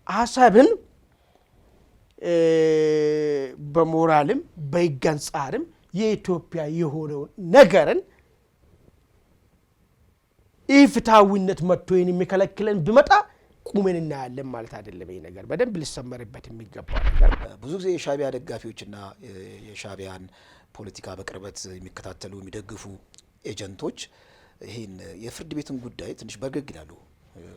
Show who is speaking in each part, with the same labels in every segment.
Speaker 1: ሐሳብን በሞራልም በይገንጻርም የኢትዮጵያ የሆነው ነገርን ኢፍታዊነት መጥቶን የሚከለክለን ቢመጣ ቁመን እናያለን ማለት አይደለም። ይሄ ነገር በደንብ ሊሰመርበት የሚገባው ነገር
Speaker 2: ብዙ ጊዜ የሻቢያ ደጋፊዎችና የሻቢያን ፖለቲካ በቅርበት የሚከታተሉ የሚደግፉ ኤጀንቶች ይሄን የፍርድ ቤትን ጉዳይ ትንሽ በርግግ ይላሉ።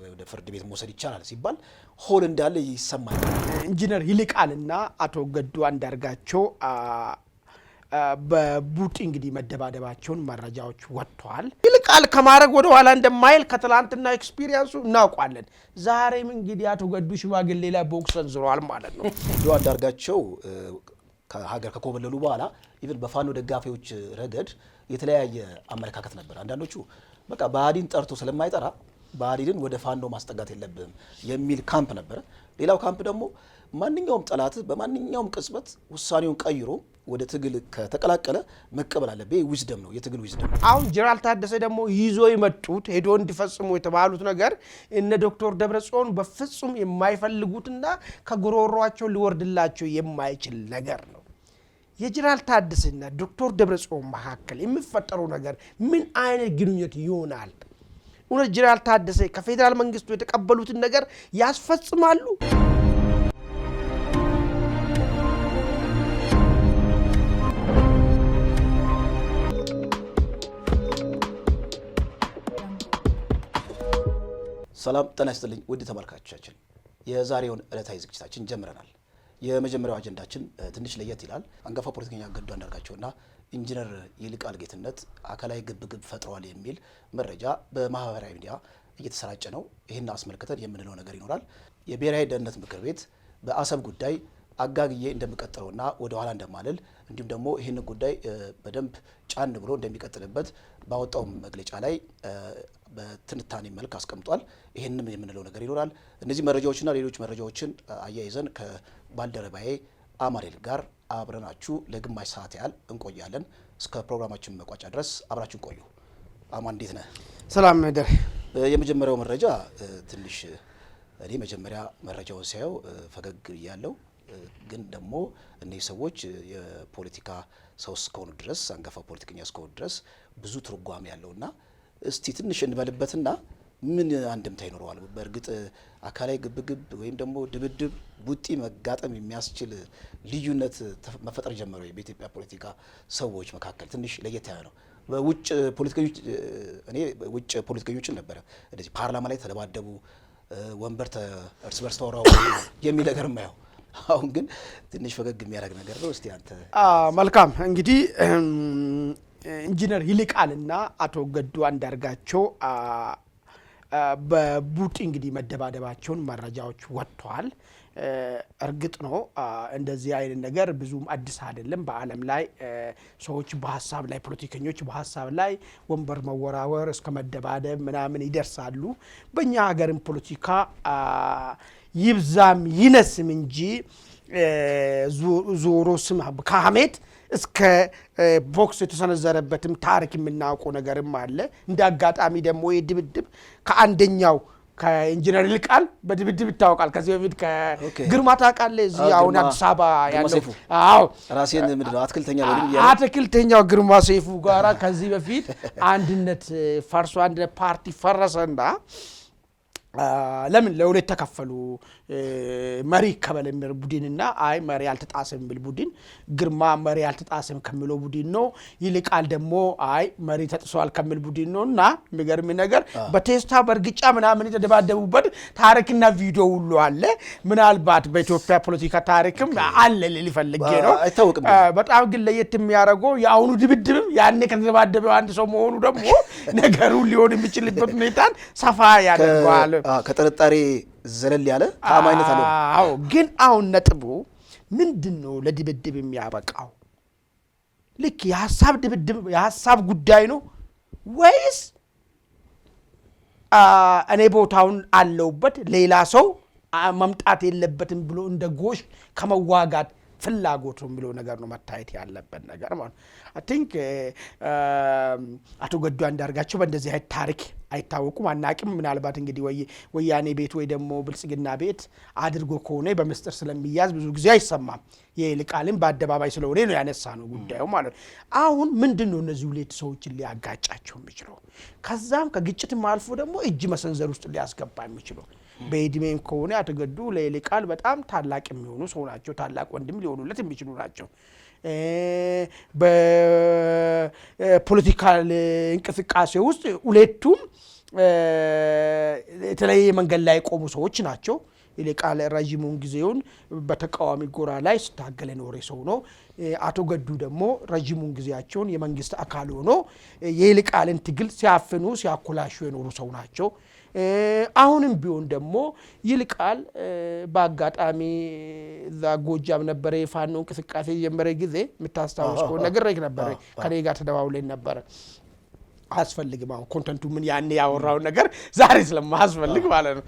Speaker 2: ወደ ፍርድ ቤት መውሰድ ይቻላል ሲባል ሆል እንዳለ ይሰማል።
Speaker 1: ኢንጂነር ይልቃልና አቶ ገዱ አንዳርጋቸው በቡጢ እንግዲህ መደባደባቸውን መረጃዎች ወጥቷል። ይልቃል ከማረግ ወደ ኋላ እንደማይል ከትላንትና ኤክስፒሪየንሱ እናውቃለን። ዛሬም እንግዲህ አቶ ገዱ ሽማግሌ ላይ ቦክስ ሰንዝረዋል ማለት ነው።
Speaker 2: ገዱ አንዳርጋቸው ከሀገር ከኮበለሉ በኋላ ኢቭን በፋኖ ደጋፊዎች ረገድ የተለያየ አመለካከት ነበር። አንዳንዶቹ በቃ ብአዴን ጠርቶ ስለማይጠራ ብአዴንን ወደ ፋኖ ማስጠጋት የለብም የሚል ካምፕ ነበር። ሌላው ካምፕ ደግሞ ማንኛውም ጠላት በማንኛውም ቅጽበት ውሳኔውን ቀይሮ ወደ ትግል ከተቀላቀለ መቀበል አለበት። ዊዝደም ነው፣ የትግል ዊዝደም።
Speaker 1: አሁን ጀነራል ታደሰ ደግሞ ይዞ የመጡት ሄዶ እንዲፈጽሙ የተባሉት ነገር እነ ዶክተር ደብረጽዮን በፍጹም የማይፈልጉትና ከጉሮሯቸው ሊወርድላቸው የማይችል ነገር ነው። የጀነራል ታደሰና ዶክተር ደብረጽዮን መካከል የሚፈጠረው ነገር ምን አይነት ግንኙነት ይሆናል? እውነት ጀነራል ታደሰ ከፌደራል መንግስቱ የተቀበሉትን ነገር ያስፈጽማሉ?
Speaker 2: ሰላም ጤና ይስጥልኝ ውድ ተመልካቾቻችን፣ የዛሬውን ዕለታዊ ዝግጅታችን ጀምረናል። የመጀመሪያው አጀንዳችን ትንሽ ለየት ይላል። አንጋፋ ፖለቲከኛ ገዱ አንዳርጋቸውና ኢንጂነር ይልቃል ጌትነት አካላዊ ግብግብ ፈጥረዋል የሚል መረጃ በማህበራዊ ሚዲያ እየተሰራጨ ነው። ይህን አስመልክተን የምንለው ነገር ይኖራል። የብሔራዊ ደህንነት ምክር ቤት በአሰብ ጉዳይ አጋግዬ እንደሚቀጥለውና ወደ ኋላ እንደማልል እንዲሁም ደግሞ ይህን ጉዳይ በደንብ ጫን ብሎ እንደሚቀጥልበት ባወጣው መግለጫ ላይ በትንታኔ መልክ አስቀምጧል። ይህንም የምንለው ነገር ይኖራል። እነዚህ መረጃዎችና ሌሎች መረጃዎችን አያይዘን ከባልደረባዬ አማኑኤል ጋር አብረናችሁ ለግማሽ ሰዓት ያህል እንቆያለን። እስከ ፕሮግራማችን መቋጫ ድረስ አብራችሁን ቆዩ። አማን እንዴት ነህ?
Speaker 1: ሰላም ነህ?
Speaker 2: የመጀመሪያው መረጃ ትንሽ እኔ መጀመሪያ መረጃውን ሳየው ፈገግ ብያለሁ። ግን ደግሞ እነዚህ ሰዎች የፖለቲካ ሰው እስከሆኑ ድረስ አንጋፋ ፖለቲከኛ እስከሆኑ ድረስ ብዙ ትርጓሜ ያለውና እስቲ ትንሽ እንበልበትና ምን አንድምታ ይኖረዋል። በእርግጥ አካላዊ ግብግብ ወይም ደግሞ ድብድብ ቡጢ መጋጠም የሚያስችል ልዩነት መፈጠር ጀመረ በኢትዮጵያ ፖለቲካ ሰዎች መካከል ትንሽ ለየት ያለ ነው። በውጭ ፖለቲከኞች እኔ ውጭ ፖለቲከኞችን ነበረ እንደዚህ ፓርላማ ላይ ተደባደቡ፣ ወንበር እርስ በርስ ተወራው የሚል ነገር ማየው። አሁን ግን ትንሽ ፈገግ የሚያደርግ ነገር ነው። እስቲ አንተ
Speaker 1: መልካም እንግዲህ ኢንጂነር ይልቃልና አቶ ገዱ አንዳርጋቸው በቡጢ እንግዲህ መደባደባቸውን መረጃዎች ወጥቷል። እርግጥ ነው እንደዚህ አይነት ነገር ብዙም አዲስ አይደለም። በዓለም ላይ ሰዎች በሐሳብ ላይ ፖለቲከኞች በሐሳብ ላይ ወንበር መወራወር እስከ መደባደብ ምናምን ይደርሳሉ። በእኛ ሀገርም ፖለቲካ ይብዛም ይነስም እንጂ ዞሮ ስም ከሐሜት እስከ ቦክስ የተሰነዘረበትም ታሪክ የምናውቀው ነገርም አለ። እንደ አጋጣሚ ደግሞ የድብድብ ከአንደኛው ከኢንጂነር ይልቃል በድብድብ ይታወቃል። ከዚህ በፊት ከግርማ ታውቃለህ? እዚህ አሁን አዲስ አበባ ያለው
Speaker 2: አዎ ራሴን ምንድነው
Speaker 1: አትክልተኛው ግርማ ሰይፉ ጋራ ከዚህ በፊት አንድነት ፈርሶ አንድነት ፓርቲ ፈረሰና ለምን ለሁለት ተከፈሉ። መሪ ከበለ የሚል ቡድንና አይ መሪ ያልተጣሰም የሚል ቡድን። ግርማ መሪ ያልተጣሰም ከሚለው ቡድን ነው። ይልቃል ደግሞ አይ መሪ ተጥሷል ከሚል ቡድን ነውና የሚገርም ነገር በቴስታ በርግጫ ምናምን የተደባደቡበት ታሪክና ቪዲዮ ሁሉ አለ። ምናልባት በኢትዮጵያ ፖለቲካ ታሪክም አለ ሊፈልጌ ነው
Speaker 2: አይታወቅም።
Speaker 1: በጣም ግን ለየት የሚያደርገው የአሁኑ ድብድብም ያኔ ከተደባደበው አንድ ሰው መሆኑ ደግሞ ነገሩ ሊሆን የሚችልበት ሁኔታን ሰፋ ያደርገዋል።
Speaker 2: ከጥርጣሬ ዘለል ያለ ታማኝነት አለው።
Speaker 1: አዎ ግን አሁን ነጥቡ ምንድነው? ለድብድብ የሚያበቃው ልክ የሐሳብ ድብድብ የሐሳብ ጉዳይ ነው ወይስ እኔ ቦታውን አለውበት ሌላ ሰው መምጣት የለበትም ብሎ እንደ ጎሽ ከመዋጋት ፍላጎት ነው የሚለው ነገር ነው መታየት ያለበት ነገር ማለት አይ ቲንክ አቶ ገዱ አንዳርጋቸው በእንደዚህ አይነት ታሪክ አይታወቁም አናቅም ምናልባት እንግዲህ ወያኔ ቤት ወይ ደግሞ ብልጽግና ቤት አድርጎ ከሆነ በመስጠር ስለሚያዝ ብዙ ጊዜ አይሰማም የይልቃልን በአደባባይ ስለሆነ ነው ያነሳ ነው ጉዳዩ ማለት አሁን ምንድነው እነዚህ ሁለት ሰዎችን ሊያጋጫቸው የሚችለው ከዛም ከግጭትም አልፎ ደግሞ እጅ መሰንዘር ውስጥ ሊያስገባ የሚችለው በእድሜም ከሆነ አቶ ገዱ ለይልቃል በጣም ታላቅ የሚሆኑ ሰው ናቸው ታላቅ ወንድም ሊሆኑለት የሚችሉ ናቸው በፖለቲካል እንቅስቃሴ ውስጥ ሁለቱም የተለያየ መንገድ ላይ ቆሙ ሰዎች ናቸው ይልቃል ረጅሙን ጊዜውን በተቃዋሚ ጎራ ላይ ስታገለ ኖሬ ሰው ነው አቶ ገዱ ደግሞ ረጅሙን ጊዜያቸውን የመንግስት አካል ሆኖ የይልቃልን ትግል ሲያፍኑ ሲያኮላሹ የኖሩ ሰው ናቸው አሁንም ቢሆን ደግሞ ይልቃል በአጋጣሚ እዛ ጎጃም ነበር የፋኖ እንቅስቃሴ የጀመረ ጊዜ የምታስታውስ ከሆነ ነግሬክ ነበር ከኔ ጋር ተደዋውለን ነበር አስፈልግም አሁን ኮንተንቱ ምን ያኔ ያወራው ነገር ዛሬ ስለማያስፈልግ ማለት ነው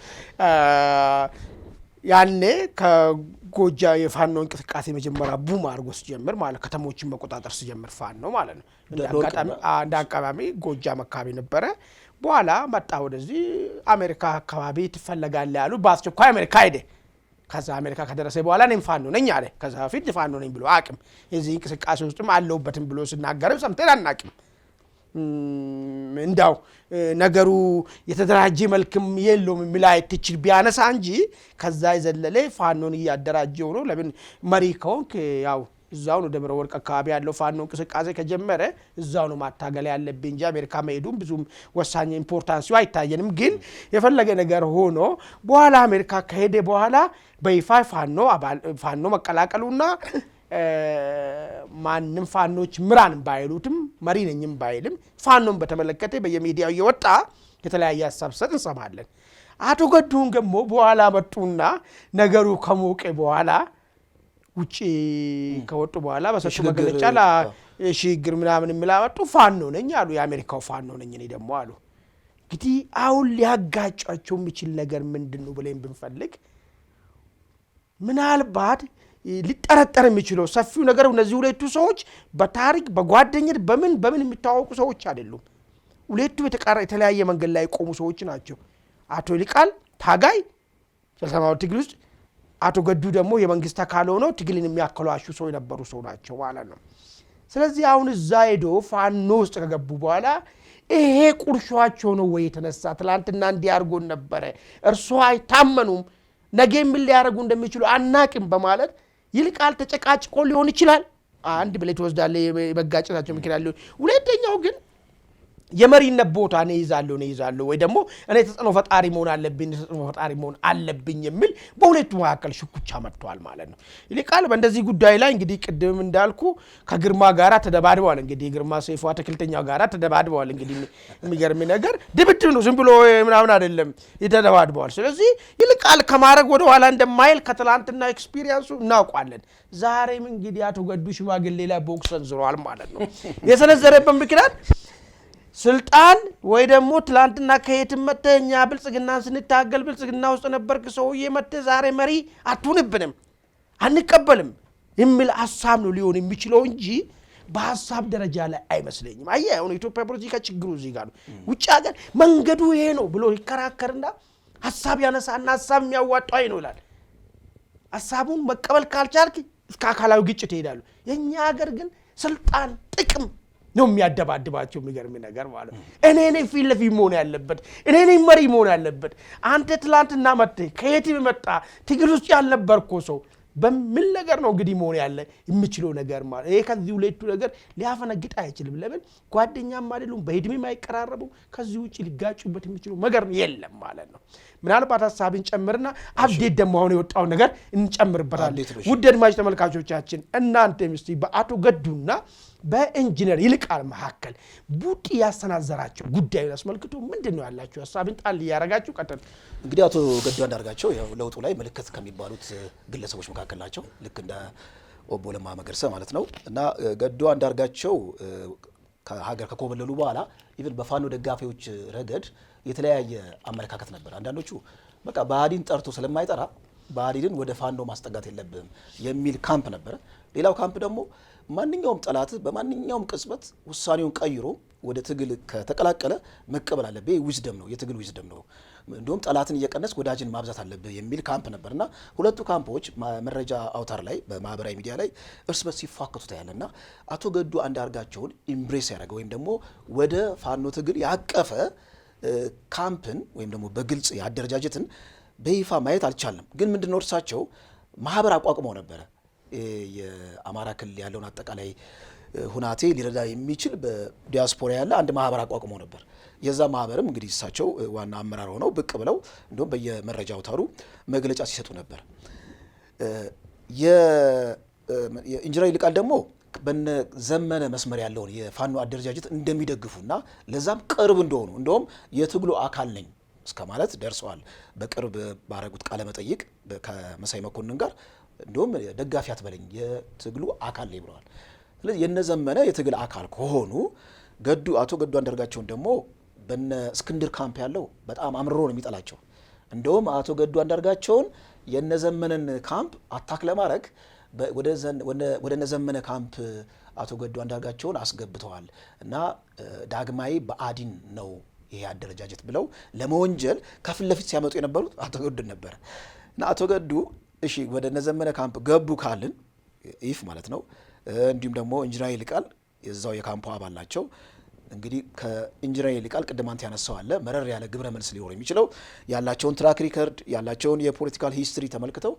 Speaker 1: ያኔ ከጎጃ የፋኖ እንቅስቃሴ መጀመሪያ ቡም አድርጎ ሲጀምር ማለት ከተሞችን መቆጣጠር ሲጀምር ፋኖ ማለት ነው እንዳጋጣሚ ጎጃም አካባቢ ነበረ በኋላ መጣ ወደዚህ አሜሪካ አካባቢ ትፈልጋለህ ያሉ በአስቸኳይ አሜሪካ ሄደ ከዛ አሜሪካ ከደረሰ በኋላ እኔም ፋኖ ነኝ አለ ከዛ በፊት ፋኖ ነኝ ብሎ አቅም የዚህ እንቅስቃሴ ውስጥም አለውበትም ብሎ ሲናገር ሰምተን አናቅም እንዳው ነገሩ የተደራጀ መልክም የለውም የሚላይ ትችል ቢያነሳ እንጂ ከዛ ይዘለለ ፋኖን ያደራጀው ነው ለምን መሪ ከሆንክ ያው እዛው ነው ደብረ ወርቅ አካባቢ ያለው ፋኖ እንቅስቃሴ ከጀመረ እዛው ነው ማታገል ያለብኝ እንጂ አሜሪካ መሄዱም ብዙም ወሳኝ ኢምፖርታንሲው አይታየንም ግን የፈለገ ነገር ሆኖ በኋላ አሜሪካ ከሄደ በኋላ በይፋ ፋኖ መቀላቀሉና ማንንም ፋኖች ምራን ባይሉትም መሪ ነኝም ባይልም ፋኖን በተመለከተ በየሚዲያው እየወጣ የተለያየ ሐሳብ ሰጥ እንሰማለን አቶ ገዱን ደግሞ በኋላ መጡና ነገሩ ከሞቀ በኋላ ውጪ ከወጡ በኋላ በሰጡ መግለጫ ለሽግግር ምናምን የሚላመጡ ፋኖ ነኝ አሉ የአሜሪካው ፋኖ ነኝ እኔ ደግሞ አሉ እንግዲህ አሁን ሊያጋጫቸው የሚችል ነገር ምንድነው ብለን ብንፈልግ ምናልባት ሊጠረጠር የሚችለው ሰፊው ነገር እነዚህ ሁለቱ ሰዎች በታሪክ በጓደኝነት በምን የሚታወቁ ሰዎች አይደሉም ሁለቱ የተለያየ መንገድ ላይ ቆሙ ሰዎች ናቸው አቶ ይልቃል ታጋይ ሰላማዊ ትግል ውስጥ አቶ ገዱ ደግሞ የመንግስት አካል ሆኖ ትግልን የሚያከሏሹ ሰው የነበሩ ሰው ናቸው ማለት ነው ስለዚህ አሁን እዛ ሄዶ ፋኖ ውስጥ ከገቡ በኋላ ይሄ ቁርሾአቸው ነው ወይ የተነሳ ትላንትና እንዲያርጎን ነበር እርሱ አይታመኑም ነገ ምን ሊያረጉ እንደሚችሉ አናቅም በማለት ይልቃል ተጨቃጭቆ ሊሆን ይችላል አንድ ብለህ ትወስዳለህ የመጋጨታቸው ምክንያት ሊሆን ሁለተኛው ግን የመሪነት ቦታ ነው ይዛለው ወይ ደግሞ እኔ ተጽኖ ፈጣሪ መሆን አለብኝ የሚል በሁለቱ መካከል ሽኩቻ መጥቷል ማለት ነው ይልቃል በእንደዚህ ጉዳይ ላይ እንግዲህ ቅድም እንዳልኩ ከግርማ ጋራ ተደባድበዋል እንግዲህ ግርማ ሰይፉ አትክልተኛው ጋራ ተደባድበዋል እንግዲህ የሚገርም ነገር ድብድብ ነው ዝም ብሎ ምናምን አይደለም ይተደባድበዋል ስለዚህ ይልቃል ከማረግ ወደ ኋላ እንደማይል ከትላንትና ኤክስፒሪየንሱ እናውቃለን ዛሬም እንግዲህ አቶ ገዱ ሽማግሌ ላይ ቦክስ ሰንዝሯል ማለት ነው የሰነዘረበት ምክንያት ስልጣን ወይ ደግሞ ትላንትና ከየትም መተኛ ብልጽግና ስንታገል ብልጽግና ውስጥ ነበርክ ሰውዬ መተ ዛሬ መሪ አትሁንብንም አንቀበልም የሚል ሐሳብ ነው ሊሆን የሚችለው እንጂ በሐሳብ ደረጃ ላይ አይመስለኝም አየህ አሁን ኢትዮጵያ ፖለቲካ ችግሩ እዚህ ጋር ነው ውጭ ሀገር መንገዱ ይሄ ነው ብሎ ይከራከርና ሐሳብ ያነሳና ሐሳብ የሚያዋጣው አይ ነው ይላል ሐሳቡን መቀበል ካልቻልክ እስከ አካላዊ ግጭት ይሄዳሉ የኛ ሀገር ግን ስልጣን ጥቅም ነው የሚያደባድባቸው የሚገርም ነገር ማለት እኔ ነኝ ፊት ለፊት መሆን ያለበት እኔ ነኝ መሪ መሆን ያለበት አንተ ትላንትና መጥተህ ከየትም መጣ ትግል ውስጥ ያልነበርኩ ሰው በምን ነገር ነው እንግዲህ መሆን ያለ የሚችለው ነገር ማለት ይሄ ከዚህ ሁለቱ ነገር ሊያፈነግጥ አይችልም ለምን ጓደኛም አይደሉም በእድሜም አይቀራረቡ ከዚህ ውጪ ሊጋጩበት የሚችለው ነገር የለም ማለት ነው ምናልባት ሐሳብን ጨምርና አብዴት ደግሞ አሁን የወጣው ነገር እንጨምርበታለን ውድ አድማጭ ተመልካቾቻችን እናንተ ምስቲ በአቶ ገዱና በኢንጂነር ይልቃል መካከል ቡጢ ያሰናዘራቸው ጉዳዩ አስመልክቶ ምንድነው ያላችሁ ሐሳብን ጣል ያረጋችሁ ቀጥል
Speaker 2: እንግዲህ አቶ ገዱ አንዳርጋቸው ያው ለውጡ ላይ ምልክት ከሚባሉት ግለሰቦች መካከል ናቸው ልክ እንደ ኦቦ ለማ መገርሳ ማለት ነው እና ገዱ አንዳርጋቸው ከሀገር ከኮበለሉ በኋላ ኢቭን በፋኖ ደጋፊዎች ረገድ የተለያየ አመለካከት ነበር አንዳንዶቹ በቃ ባህዲን ጠርቶ ስለማይጠራ ብአዴንን ወደ ፋኖ ማስጠጋት የለብህም የሚል ካምፕ ነበረ። ሌላው ካምፕ ደግሞ ማንኛውም ጠላት በማንኛውም ቅጽበት ውሳኔውን ቀይሮ ወደ ትግል ከተቀላቀለ መቀበል አለብህ። ዊዝደም ነው፣ የትግል ዊዝደም ነው። እንዲሁም ጠላትን እየቀነስ ወዳጅን ማብዛት አለብህ የሚል ካምፕ ነበርና ሁለቱ ካምፖች መረጃ አውታር ላይ በማህበራዊ ሚዲያ ላይ እርስ በርስ ሲፋከቱ ታያለና አቶ ገዱ አንዳርጋቸውን ኢምብሬስ ያደረገ ወይም ደግሞ ወደ ፋኖ ትግል ያቀፈ ካምፕን ወይም ደግሞ በግልጽ የአደረጃጀትን በይፋ ማየት አልቻለም። ግን ምንድነው እርሳቸው ማህበር አቋቁመው ነበረ። የአማራ ክልል ያለውን አጠቃላይ ሁናቴ ሊረዳ የሚችል በዲያስፖራ ያለ አንድ ማህበር አቋቁመው ነበር። የዛ ማህበርም እንግዲህ እሳቸው ዋና አመራር ሆነው ብቅ ብለው እንደውም በየመረጃ አውታሩ መግለጫ ሲሰጡ ነበር። የኢንጂነር ይልቃል ደግሞ በነ ዘመነ መስመር ያለውን የፋኖ አደረጃጀት እንደሚደግፉና ለዛም ቅርብ እንደሆኑ እንደውም የትግሉ አካል ነኝ እስከ ማለት ደርሰዋል። በቅርብ ባረጉት ቃለ መጠይቅ ከመሳይ መኮንን ጋር እንደውም ደጋፊ አትበለኝ የትግሉ አካል ነኝ ብለዋል። ስለዚህ የነዘመነ የትግል አካል ከሆኑ አቶ ገዱ አንዳርጋቸውን ደግሞ በነ እስክንድር ካምፕ ያለው በጣም አምርሮ ነው የሚጠላቸው። እንደውም አቶ ገዱ አንዳርጋቸውን የነዘመነን ካምፕ አታክ ለማድረግ ወደ ነዘመነ ካምፕ አቶ ገዱ አንዳርጋቸውን አስገብተዋል እና ዳግማዊ ብአዴን ነው ይሄ አደረጃጀት ብለው ለመወንጀል ከፊት ለፊት ሲያመጡ የነበሩት አቶ ገዱ ነበር። እና አቶ ገዱ እሺ ወደ ነዘመነ ካምፕ ገቡ ካልን ይፍ ማለት ነው። እንዲሁም ደግሞ ኢንጂነር ይልቃል የዛው የካምፑ አባል ናቸው። እንግዲህ ከኢንጂነር ይልቃል ቅድም አንተ ያነሳው አለ መረር ያለ ግብረ መልስ ሊሆን የሚችለው ያላቸውን ትራክ ሪከርድ ያላቸውን የፖለቲካል ሂስትሪ ተመልክተው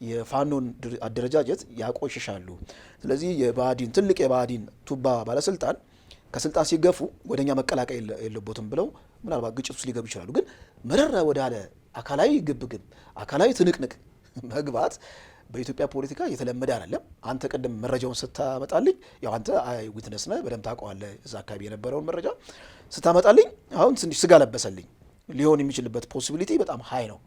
Speaker 2: የፋኖን አደረጃጀት ያቆሽሻሉ። ስለዚህ የብአዴን ትልቅ የብአዴን ቱባ ባለስልጣን ከስልጣን ሲገፉ ወደኛ መቀላቀል የለቦትም ብለው ምናልባት ግጭት ውስጥ ሊገቡ ይችላሉ። ግን መረር ወዳለ አካላዊ ግብግብ አካላዊ ትንቅንቅ መግባት በኢትዮጵያ ፖለቲካ የተለመደ አይደለም። አንተ ቅድም መረጃውን ስታመጣልኝ ያው አንተ ዊትነስ ነህ በደንብ ታውቀዋለህ። እዛ አካባቢ የነበረውን መረጃ ስታመጣልኝ አሁን ትንሽ ስጋ ለበሰልኝ። ሊሆን የሚችልበት ፖሲቢሊቲ በጣም ሃይ ነው።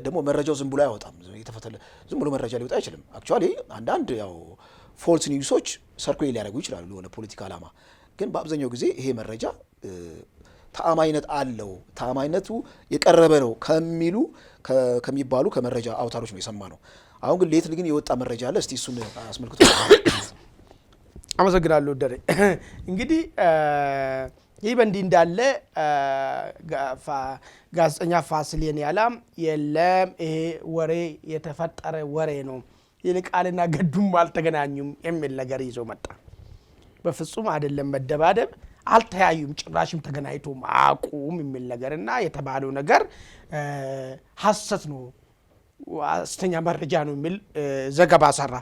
Speaker 2: ደግሞ መረጃው ዝም ብሎ አይወጣም። የተፈተለ ዝም ብሎ መረጃ ሊወጣ አይችልም። አክቹአሊ አንዳንድ ያው ፎልስ ኒውሶች ሰርኩሌት ሊያደርጉ ይችላሉ ለሆነ ፖለቲካ ዓላማ። ግን በአብዛኛው ጊዜ ይሄ መረጃ ተአማኝነት አለው፣ ተአማኝነቱ የቀረበ ነው ከሚባሉ ከመረጃ አውታሮች ነው የሰማ ነው። አሁን ግን ሌት ግን የወጣ መረጃ አለ። እስቲ እሱን አስመልክቶ
Speaker 1: አመሰግናለሁ ደሬ። እንግዲህ ይህ በእንዲህ እንዳለ ጋዜጠኛ ፋሲሌን ያላም የለም ይሄ ወሬ የተፈጠረ ወሬ ነው፣ ይልቃልና ገዱም አልተገናኙም የሚል ነገር ይዞ መጣ። በፍጹም አይደለም፣ መደባደብ አልተያዩም፣ ጭራሽም ተገናኝቶም አቁም የሚል ነገርና የተባለው ነገር ሐሰት ነው፣ ሐሰተኛ መረጃ ነው የሚል ዘገባ ሰራ።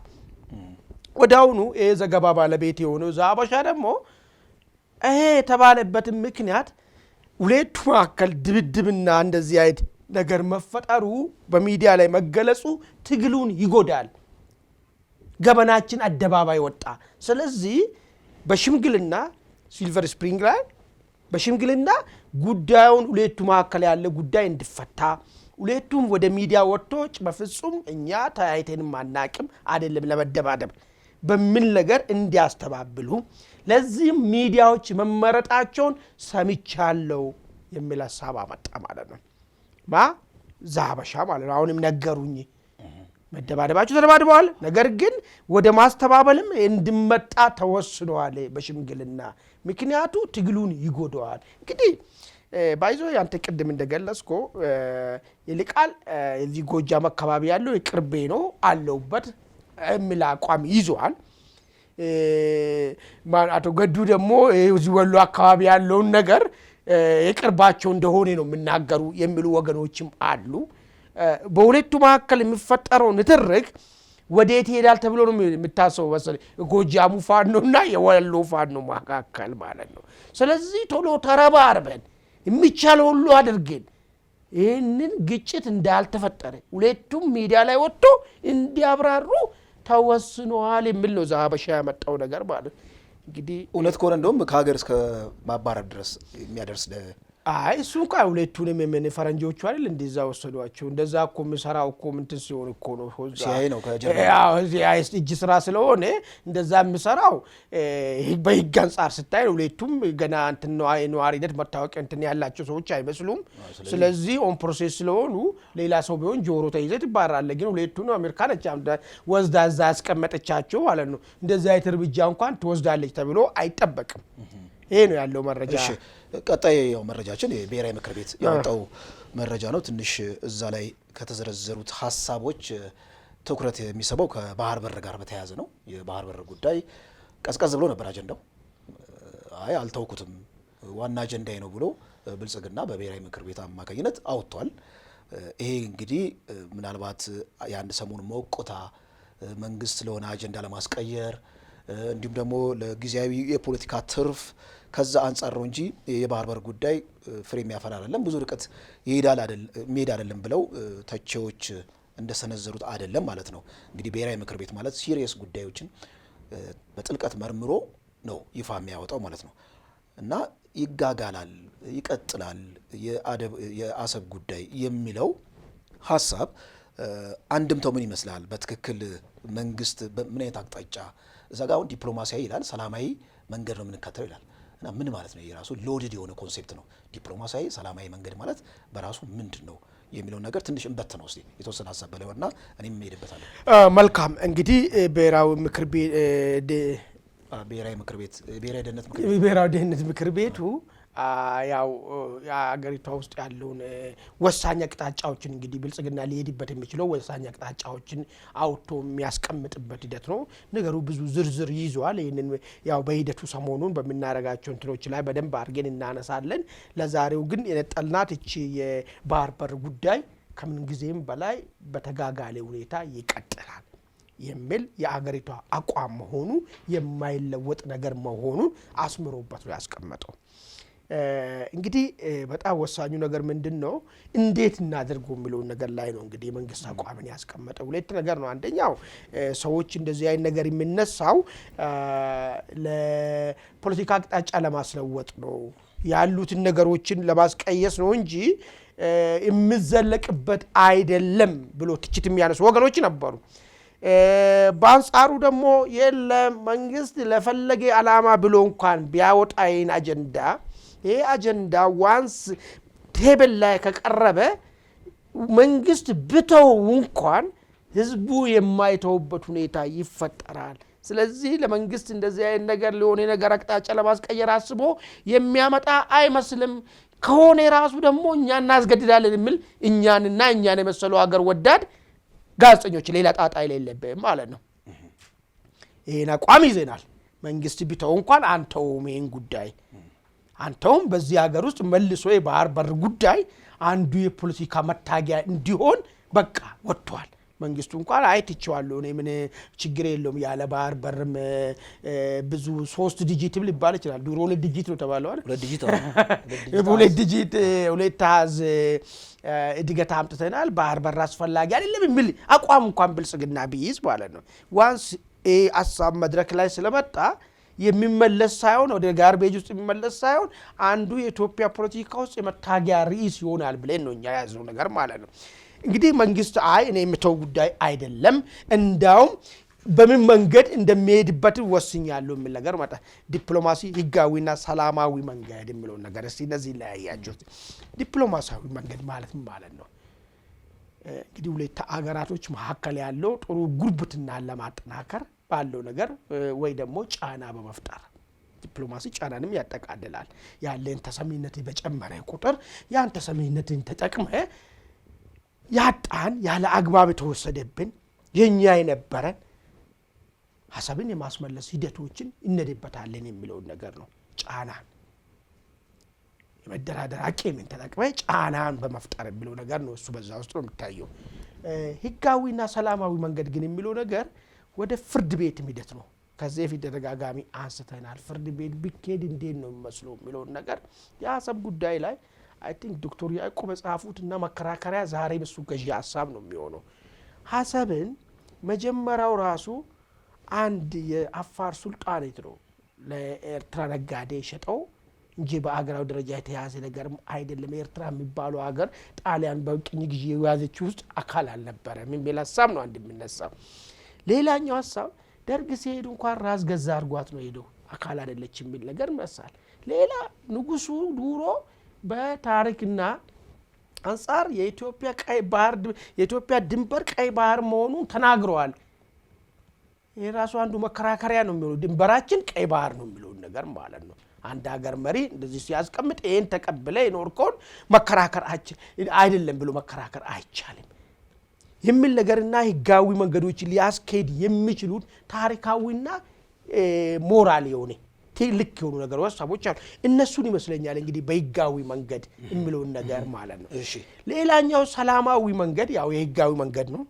Speaker 1: ወዲያውኑ ይሄ ዘገባ ባለቤት የሆነው ዛበሻ ደግሞ ይሄ የተባለበትን ምክንያት ሁለቱ መካከል ድብድብና እንደዚህ አይነት ነገር መፈጠሩ በሚዲያ ላይ መገለጹ ትግሉን ይጎዳል፣ ገበናችን አደባባይ ወጣ። ስለዚህ በሽምግልና ሲልቨር ስፕሪንግ ላይ በሽምግልና ጉዳዩን ሁለቱ መካከል ያለ ጉዳይ እንዲፈታ ሁለቱም ወደ ሚዲያ ወጥቶ በፍጹም እኛ ተያይተንም አናቅም አይደለም ለመደባደብ በሚል ነገር እንዲያስተባብሉ ለዚህም ሚዲያዎች መመረጣቸውን ሰምቻለሁ የሚል ሐሳብ አመጣ ማለት ነው። ዛበሻ ማለት ነው። አሁንም ነገሩኝ መደባደባቸው ተደባድበዋል፣ ነገር ግን ወደ ማስተባበልም እንድመጣ ተወስኗል በሽምግልና ምክንያቱ ትግሉን ይጎዳዋል። እንግዲህ ባይዞ ያንተ ቅድም እንደገለጽኮ ይልቃል እዚህ ጎጃም አካባቢ ያለው የቅርቤ ነው አለውበት የሚል አቋም ይዟል። አቶ ገዱ ደግሞ እዚህ ወሎ አካባቢ ያለውን ነገር የቅርባቸው እንደሆነ ነው የሚናገሩ የሚሉ ወገኖችም አሉ። በሁለቱ መካከል የሚፈጠረው ንትርክ ወዴት ይሄዳል ተብሎ ነው የምታሰበው መሰለኝ፣ ጎጃሙ ፋኖና የወሎ ፋኖ መካከል ማለት ነው። ስለዚህ ቶሎ ተረባርበን የሚቻለው ሁሉ አድርገን ይህንን ግጭት እንዳልተፈጠረ ሁለቱም ሚዲያ ላይ ወጥቶ እንዲያብራሩ ተወስኗል የሚል ነው ዛበሻ ያመጣው ነገር ማለት። እንግዲህ
Speaker 2: እውነት ከሆነ እንደውም ከሀገር እስከ ማባረር ድረስ የሚያደርስ
Speaker 1: አይ እሱ እንኳን ሁለቱንም ምን ፈረንጆቹ አይደል እንደዛ ወሰዷቸው። እንደዛ እኮ ምሰራው እኮ ምንትን ሲሆን እኮ ነው
Speaker 2: ሲያይ ነው ከጀርባ
Speaker 1: ያው እጅ ስራ ስለሆነ እንደዛ ምሰራው በህግ አንጻር ስታይ ሁለቱም ገና እንትን ነዋሪነት መታወቂያ እንትን ያላቸው ሰዎች አይመስሉም። ስለዚህ ኦን ፕሮሰስ ስለሆኑ ሌላ ሰው ቢሆን ጆሮ ተይዘት ይባራል። ግን ሁለቱም አሜሪካኖች ወስዳ እዛ አስቀመጠቻቸው ማለት ነው። እንደዛ አይነት እርምጃ እንኳን ትወስዳለች ተብሎ አይጠበቅም። ይሄ ነው ያለው መረጃ።
Speaker 2: እሺ ቀጣይ ያው መረጃችን የብሔራዊ ምክር ቤት ያወጣው መረጃ ነው። ትንሽ እዛ ላይ ከተዘረዘሩት ሀሳቦች ትኩረት የሚስበው ከባህር በር ጋር በተያያዘ ነው። የባህር በር ጉዳይ ቀዝቀዝ ብሎ ነበር አጀንዳው። አይ አልተውኩትም ዋና አጀንዳዬ ነው ብሎ ብልጽግና በብሔራዊ ምክር ቤት አማካኝነት አውጥቷል። ይሄ እንግዲህ ምናልባት የአንድ ሰሞን ሞቆታ መንግስት ለሆነ አጀንዳ ለማስቀየር እንዲሁም ደግሞ ለጊዜያዊ የፖለቲካ ትርፍ ከዛ አንጻር ነው እንጂ የባህር በር ጉዳይ ፍሬ የሚያፈራ አይደለም፣ ብዙ ርቀት ይሄዳል አይደለም ብለው ተቺዎች እንደሰነዘሩት አይደለም ማለት ነው። እንግዲህ ብሔራዊ ምክር ቤት ማለት ሲሪየስ ጉዳዮችን በጥልቀት መርምሮ ነው ይፋ የሚያወጣው ማለት ነው እና ይጋጋላል፣ ይቀጥላል የአሰብ ጉዳይ የሚለው ሀሳብ አንድምታው ምን ይመስላል? በትክክል መንግስት ምን አይነት አቅጣጫ እዛ ጋር አሁን ዲፕሎማሲያዊ ይላል፣ ሰላማዊ መንገድ ነው የምንከተለው ይላል እና ምን ማለት ነው? የራሱ ሎድድ የሆነ ኮንሴፕት ነው። ዲፕሎማሲያዊ ሰላማዊ መንገድ ማለት በራሱ ምንድን ነው የሚለው ነገር ትንሽ እንበት ነው። እስቲ የተወሰነ ሀሳብ በለውና እኔም እሄድበታለሁ።
Speaker 1: መልካም እንግዲህ ብሔራዊ ደህንነት ምክር ቤቱ ያው የአገሪቷ ውስጥ ያለውን ወሳኝ አቅጣጫዎችን እንግዲህ ብልጽግና ሊሄድበት የሚችለው ወሳኝ አቅጣጫዎችን አውጥቶ የሚያስቀምጥበት ሂደት ነው። ነገሩ ብዙ ዝርዝር ይዟል። ይህንን ያው በሂደቱ ሰሞኑን በምናረጋቸው እንትኖች ላይ በደንብ አድርገን እናነሳለን። ለዛሬው ግን የነጠልናት እቺ የባህር በር ጉዳይ ከምን ጊዜም በላይ በተጋጋለ ሁኔታ ይቀጥላል የሚል የአገሪቷ አቋም መሆኑ የማይለወጥ ነገር መሆኑን አስምሮበት ነው ያስቀመጠው። እንግዲህ በጣም ወሳኙ ነገር ምንድነው? እንዴት እናደርገው የሚለውን ነገር ላይ ነው እንግዲህ መንግስት አቋምን ያስቀመጠው። ሁለት ነገር ነው። አንደኛው ሰዎች እንደዚህ አይነት ነገር የሚነሳው ለፖለቲካ አቅጣጫ ለማስለወጥ ነው፣ ያሉትን ነገሮችን ለማስቀየስ ነው እንጂ የሚዘለቅበት አይደለም ብሎ ትችት የሚያነሱ ወገኖች ነበሩ። በአንጻሩ ደግሞ የለም መንግስት ለፈለገ ዓላማ ብሎ እንኳን ቢያወጣ ይህን አጀንዳ ይህ አጀንዳ ዋንስ ቴብል ላይ ከቀረበ መንግስት ብተው እንኳን ህዝቡ የማይተውበት ሁኔታ ይፈጠራል። ስለዚህ ለመንግስት እንደዚህ አይነት ነገር ሊሆን የነገር አቅጣጫ ለማስቀየር አስቦ የሚያመጣ አይመስልም። ከሆነ ራሱ ደግሞ እኛ እናስገድዳለን የሚል እኛን የመሰሉ ሀገር ወዳድ ጋዜጠኞች ሌላ ጣጣ የሌለብን ማለት ነው። ይሄን አቋም ይዘናል። መንግስት ቢተው እንኳን አንተውም ይሄን ጉዳይ አንተውም በዚህ ሀገር ውስጥ መልሶ የባህር በር ጉዳይ አንዱ የፖለቲካ መታጊያ እንዲሆን በቃ ወጥቷል። መንግስቱ እንኳን አይትቸዋለሁ እኔ ምን ችግር የለውም ያለ ባህር በርም ብዙ 3 ዲጂትም ሊባል ይችላል። ድሮ 2 ዲጂት ነው ተባለው አይደል? 2 ዲጂት 2 ታዝ እድገት አምጥተናል፣ ባህር በር አስፈላጊ አይደለም የሚል አቋም እንኳን ብልጽግና ቢይዝ ማለት ነው። ዋንስ አሳብ መድረክ ላይ ስለመጣ የሚመለስ ሳይሆን ወደ ጋርቤጅ ውስጥ የሚመለስ ሳይሆን አንዱ የኢትዮጵያ ፖለቲካ ውስጥ የመታጊያ ርዕስ ይሆናል ብለን ነው እኛ ያዝነው ነገር ማለት ነው። እንግዲህ መንግስት እኔ የምተው ጉዳይ አይደለም እንዳውም በምን መንገድ እንደሚሄድበት ወስኛለሁ የሚል ነገር መጣ። ዲፕሎማሲ ህጋዊና ሰላማዊ መንገድ የሚለው ነገር እስቲ እነዚህ ላይ ያያችሁት ዲፕሎማሲያዊ መንገድ ማለት ምን ማለት ነው? እንግዲህ ሁለት አገራቶች መካከል ያለው ጥሩ ጉርብትና ለማጠናከር ባለው ነገር ወይ ደግሞ ጫና በመፍጠር ዲፕሎማሲ ጫናንም ያጠቃልላል። ያለን ተሰሚነት በጨመረ ቁጥር ያን ተሰሚነትን ተጠቅመ ያጣን ያለ አግባብ ተወሰደብን የኛ የነበረን ሐሳብን የማስመለስ ሂደቶችን እንነደበታለን የሚለው ነገር ነው። ጫናን የመደራደር አቅምን ተጠቅመ ጫናን በመፍጠር የሚለው ነገር ነው። እሱ በዛ ውስጥ ነው የሚታየው። ህጋዊና ሰላማዊ መንገድ ግን የሚለው ነገር ወደ ፍርድ ቤት ሂደት ነው። ከዚህ በፊት ተደጋጋሚ አንስተናል። ፍርድ ቤት ቢኬድ እንዴት ነው የሚመስለው የሚለው ነገር የአሰብ ጉዳይ ላይ አይ ቲንክ ዶክተር ያዕቆብ መጽሐፉትና መከራከሪያ ዛሬ በሱ ገዢ ሐሳብ ነው የሚሆነው። ሐሳብን መጀመሪያው ራሱ አንድ የአፋር ሱልጣኔት ነው ለኤርትራ ነጋዴ ሸጠው እንጂ በአገራው ደረጃ የተያዘ ነገር አይደለም። ኤርትራ የሚባለው ሀገር ጣሊያን በቅኝ ግዢ የያዘች ውስጥ አካል አልነበረም የሚል ሀሳብ ነው አንድ የሚነሳው። ሌላኛው ሀሳብ ደርግ ሲሄዱ እንኳን ራስ ገዛ አድርጓት ነው ሄደው አካል አይደለች የሚል ነገር መሳል። ሌላ ንጉሱ ዱሮ በታሪክና አንጻር የኢትዮጵያ ቀይ ባህር የኢትዮጵያ ድንበር ቀይ ባህር መሆኑን ተናግረዋል። የራሱ አንዱ መከራከሪያ ነው የሚለው ድንበራችን ቀይ ባህር ነው የሚለው ነገር ማለት ነው። አንድ ሀገር መሪ እንደዚህ ሲያስቀምጥ ይሄን ተቀበለ ይኖርኮን መከራከር አይደለም ብሎ መከራከር አይቻልም የሚል ነገርና ህጋዊ መንገዶችን ሊያስኬድ የሚችሉት ታሪካዊና ሞራል የሆነ ትልቅ የሆኑ ነገሮች ሀሳቦች አሉ። እነሱን ይመስለኛል እንግዲህ በህጋዊ መንገድ የሚለውን ነገር ማለት ነው።
Speaker 2: እሺ
Speaker 1: ሌላኛው ሰላማዊ መንገድ ያው የህጋዊ መንገድ ነው።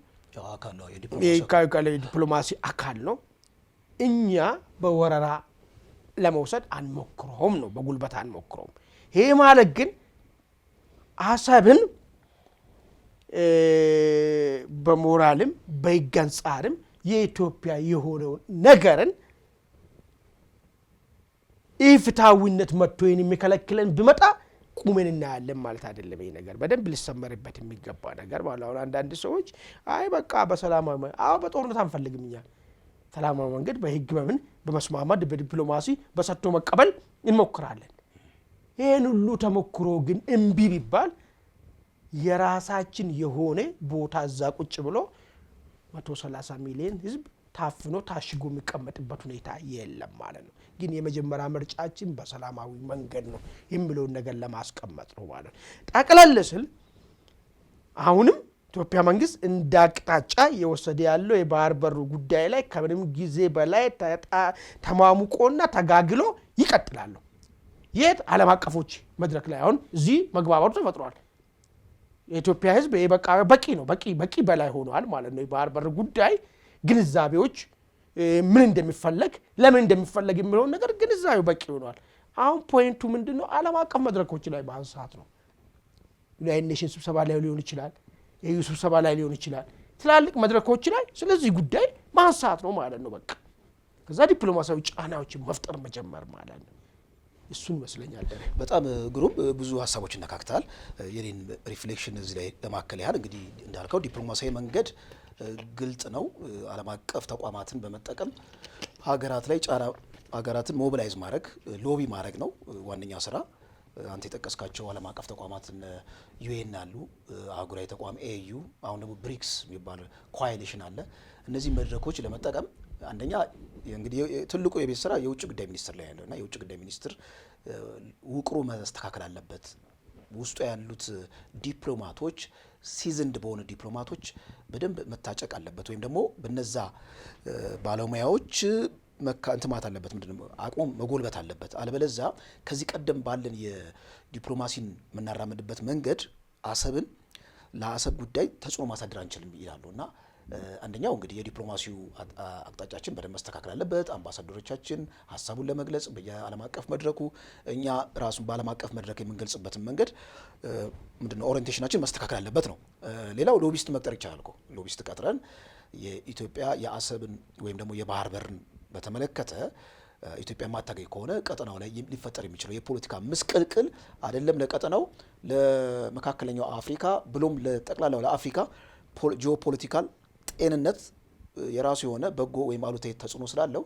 Speaker 1: የዲፕሎማሲ አካል ነው። እኛ በወረራ ለመውሰድ አንሞክረውም ነው፣ በጉልበት አንሞክረውም። ይሄ ማለት ግን አሰብን በሞራልም በህግ አንጻርም የኢትዮጵያ የሆነውን ነገርን ኢፍትሐዊነት መጥቶ የሚከለክለን ቢመጣ ቁመን እናያለን ማለት አይደለም። ይሄ ነገር በደንብ ሊሰመርበት የሚገባ ነገር ማለት ነው። አንዳንድ ሰዎች አይ በቃ በሰላማዊ በጦርነት አንፈልግም እኛ ሰላማዊ መንገድ በህግ በምን በመስማማት በዲፕሎማሲ በሰጥቶ መቀበል እንሞክራለን። ይሄን ሁሉ ተሞክሮ ግን እምቢ ቢባል የራሳችን የሆነ ቦታ እዛ ቁጭ ብሎ 130 ሚሊዮን ህዝብ ታፍኖ ታሽጎ የሚቀመጥበት ሁኔታ የለም ማለት ነው። ግን የመጀመሪያ ምርጫችን በሰላማዊ መንገድ ነው የሚለውን ነገር ለማስቀመጥ ነው ማለት ነው። ጠቅለል ስል አሁንም ኢትዮጵያ መንግስት እንዳቅጣጫ የወሰደ ያለው የባህር በሩ ጉዳይ ላይ ከምንም ጊዜ በላይ ተማሙቆና ተጋግሎ ይቀጥላሉ። የት ዓለም አቀፎች መድረክ ላይ አሁን እዚህ መግባባቱ ተፈጥሯል። የኢትዮጵያ ህዝብ በቂ ነው በቂ በላይ ሆኗል ማለት ነው። የባህር በር ጉዳይ ግንዛቤዎች ምን እንደሚፈለግ ለምን እንደሚፈለግ የሚለውን ነገር ግንዛቤው በቂ ሆኗል። አሁን ፖይንቱ ምንድነው? ዓለም አቀፍ መድረኮች ላይ ማንሳት ነው። ዩናይትድ ኔሽንስ ስብሰባ ላይ ሊሆን ይችላል፣ የዩ ስብሰባ ላይ ሊሆን ይችላል፣ ትላልቅ መድረኮች ላይ ስለዚህ ጉዳይ ማንሳት ነው ማለት ነው። በቃ ከዛ ዲፕሎማሲያዊ ጫናዎችን መፍጠር መጀመር ማለት ነው። እሱን ይመስለኛል።
Speaker 2: በጣም ግሩም ብዙ ሀሳቦችን ነካክታል። የኔን ሪፍሌክሽን እዚህ ላይ ለማከል ያህል እንግዲህ እንዳልከው ዲፕሎማሲያዊ መንገድ ግልጽ ነው። ዓለም አቀፍ ተቋማትን በመጠቀም ሀገራት ላይ ጫና ሀገራትን ሞቢላይዝ ማድረግ ሎቢ ማድረግ ነው ዋነኛ ስራ። አንተ የጠቀስካቸው ዓለም አቀፍ ተቋማት ዩኤን አሉ፣ አህጉራዊ ተቋም ኤዩ፣ አሁን ደግሞ ብሪክስ የሚባል ኮአሊሽን አለ። እነዚህ መድረኮች ለመጠቀም አንደኛ እንግዲህ ትልቁ የቤት ስራ የውጭ ጉዳይ ሚኒስትር ላይ ያለውና የውጭ ጉዳይ ሚኒስትር ውቅሩ መስተካከል አለበት። ውስጡ ያሉት ዲፕሎማቶች ሲዝንድ በሆነ ዲፕሎማቶች በደንብ መታጨቅ አለበት፣ ወይም ደግሞ በነዛ ባለሙያዎች እንትማት አለበት፣ ምንድነው አቅሙ መጎልበት አለበት። አለበለዚያ ከዚህ ቀደም ባለን የዲፕሎማሲን የምናራምድበት መንገድ አሰብን ለአሰብ ጉዳይ ተጽዕኖ ማሳደር አንችልም ይላሉና አንደኛው እንግዲህ የዲፕሎማሲው አቅጣጫችን በደንብ መስተካከል አለበት። አምባሳደሮቻችን ሀሳቡን ለመግለጽ በየዓለም አቀፍ መድረኩ እኛ ራሱን በዓለም አቀፍ መድረክ የምንገልጽበትን መንገድ ምንድነው ኦሪየንቴሽናችን መስተካከል አለበት ነው። ሌላው ሎቢስት መቅጠር ይቻላል እኮ። ሎቢስት ቀጥረን የኢትዮጵያ የአሰብን ወይም ደግሞ የባህር በርን በተመለከተ ኢትዮጵያ ማታገኝ ከሆነ ቀጠናው ላይ ሊፈጠር የሚችለው የፖለቲካ ምስቅልቅል አይደለም ለቀጠናው ለመካከለኛው አፍሪካ ብሎም ለጠቅላላው ለአፍሪካ ጂኦፖለቲካል ጤንነት የራሱ የሆነ በጎ ወይም አሉታዊ ተጽዕኖ ስላለው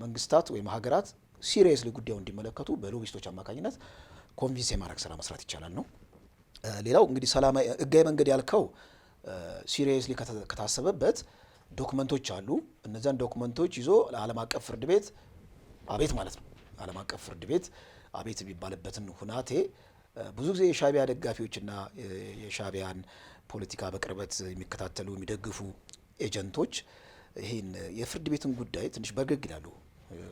Speaker 2: መንግስታት ወይም ሀገራት ሲሪየስሊ ጉዳዩን እንዲመለከቱ በሎቢስቶች አማካኝነት ኮንቪንስ የማድረግ ስራ መስራት ይቻላል ነው። ሌላው እንግዲህ ሰላማዊ ህጋዊ መንገድ ያልከው ሲሪየስሊ ከታሰበበት ዶክመንቶች አሉ። እነዛን ዶክመንቶች ይዞ ለዓለም አቀፍ ፍርድ ቤት አቤት ማለት ነው። ዓለም አቀፍ ፍርድ ቤት አቤት የሚባልበትን ሁናቴ ብዙ ጊዜ የሻዕቢያ ደጋፊዎችና የሻዕቢያን ፖለቲካ በቅርበት የሚከታተሉ የሚደግፉ ኤጀንቶች ይሄን የፍርድ ቤትን ጉዳይ ትንሽ በገግ ይላሉ።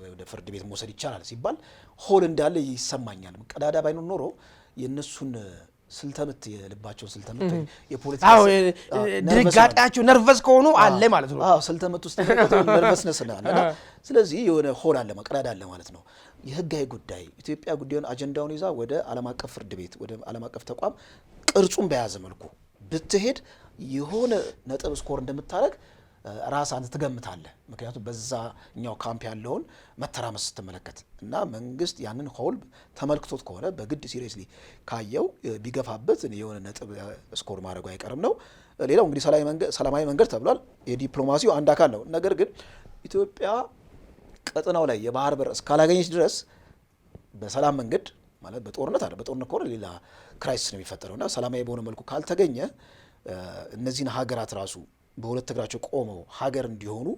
Speaker 2: ወደ ፍርድ ቤት መውሰድ ይቻላል ሲባል ሆል እንዳለ ይሰማኛል። ቀዳዳ ባይኖር ኖሮ የነሱን ስልተምት የልባቸውን ስልተምት የፖለቲካ
Speaker 1: ድርጋጤያቸው ነርቨስ ከሆኑ አለ ማለት ነው።
Speaker 2: ስልተምት ውስጥ ነርቨስነስ አለና ስለዚህ የሆነ ሆል አለ ቀዳዳ አለ ማለት ነው። የህጋዊ ጉዳይ ኢትዮጵያ ጉዳዩን አጀንዳውን ይዛ ወደ ዓለም አቀፍ ፍርድ ቤት ወደ ዓለም አቀፍ ተቋም ቅርጹን በያዘ መልኩ ብትሄድ የሆነ ነጥብ ስኮር እንደምታረግ ራስ አንተ ትገምታለህ። ምክንያቱም በዛኛው ካምፕ ያለውን መተራመስ ስትመለከት እና መንግስት ያንን ሆል ተመልክቶት ከሆነ በግድ ሲሪየስሊ ካየው ቢገፋበት የሆነ ነጥብ ስኮር ማድረጉ አይቀርም ነው። ሌላው እንግዲህ ሰላማዊ መንገድ ተብሏል። የዲፕሎማሲው አንድ አካል ነው። ነገር ግን ኢትዮጵያ ቀጠናው ላይ የባህር በር እስካላገኘች ድረስ በሰላም መንገድ ማለት በጦርነት አይደል፣ በጦርነት ከሆነ ሌላ ክራይሲስ ነው የሚፈጠረውና ሰላማዊ በሆነ መልኩ ካልተገኘ እነዚህን ሀገራት ራሱ በሁለት እግራቸው ቆመው ሀገር እንዲሆኑ